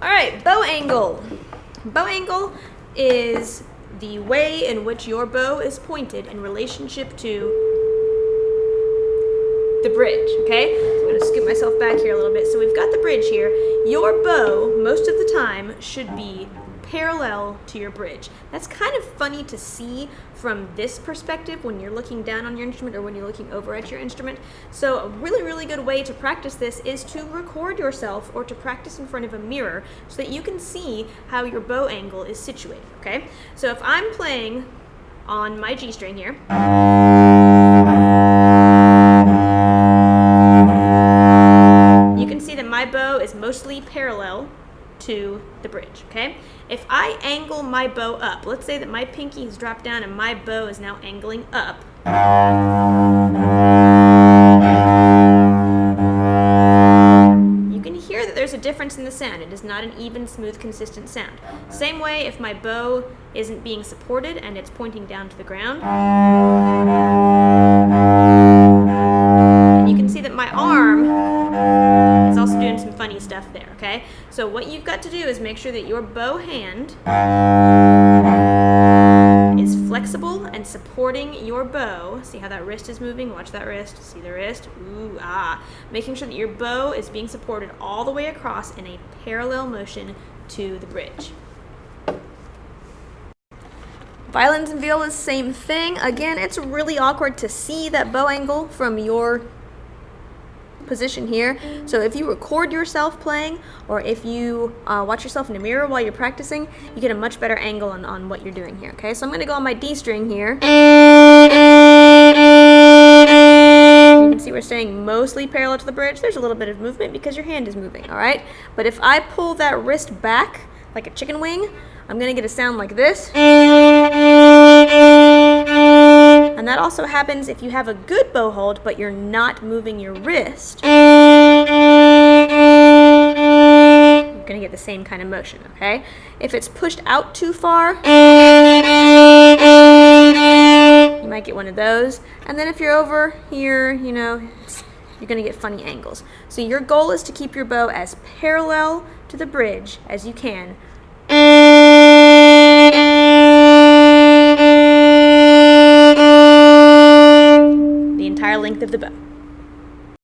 All right, bow angle. Bow angle is the way in which your bow is pointed in relationship to the bridge, okay? So I'm going to scoot myself back here a little bit. So we've got the bridge here. Your bow, most of the time, should be parallel to your bridge. That's kind of funny to see from this perspective when you're looking down on your instrument or when you're looking over at your instrument. So a really, really good way to practice this is to record yourself or to practice in front of a mirror so that you can see how your bow angle is situated, okay? So if I'm playing on my G string here, you can see that my bow is mostly parallel to the bridge, okay? If I angle my bow up, let's say that my pinky has dropped down and my bow is now angling up. You can hear that there's a difference in the sound. It is not an even, smooth, consistent sound. Same way if my bow isn't being supported and it's pointing down to the ground. And you can see that my arm is also doing some funny stuff there, okay? So what you've got to do is make sure that your bow hand is flexible and supporting your bow. See how that wrist is moving? Watch that wrist. See the wrist? Ooh, ah. Making sure that your bow is being supported all the way across in a parallel motion to the bridge. Violins and violas, same thing. Again, it's really awkward to see that bow angle from your position here. So if you record yourself playing or if you watch yourself in a mirror while you're practicing, you get a much better angle on what you're doing here, okay? So I'm going to go on my D string here. You can see we're staying mostly parallel to the bridge. There's a little bit of movement because your hand is moving, all right? But if I pull that wrist back like a chicken wing, I'm going to get a sound like this. And that also happens if you have a good bow hold, but you're not moving your wrist. You're going to get the same kind of motion, okay? If it's pushed out too far, you might get one of those. And then if you're over here, you know, you're going to get funny angles. So your goal is to keep your bow as parallel to the bridge as you can. The entire length of the bow.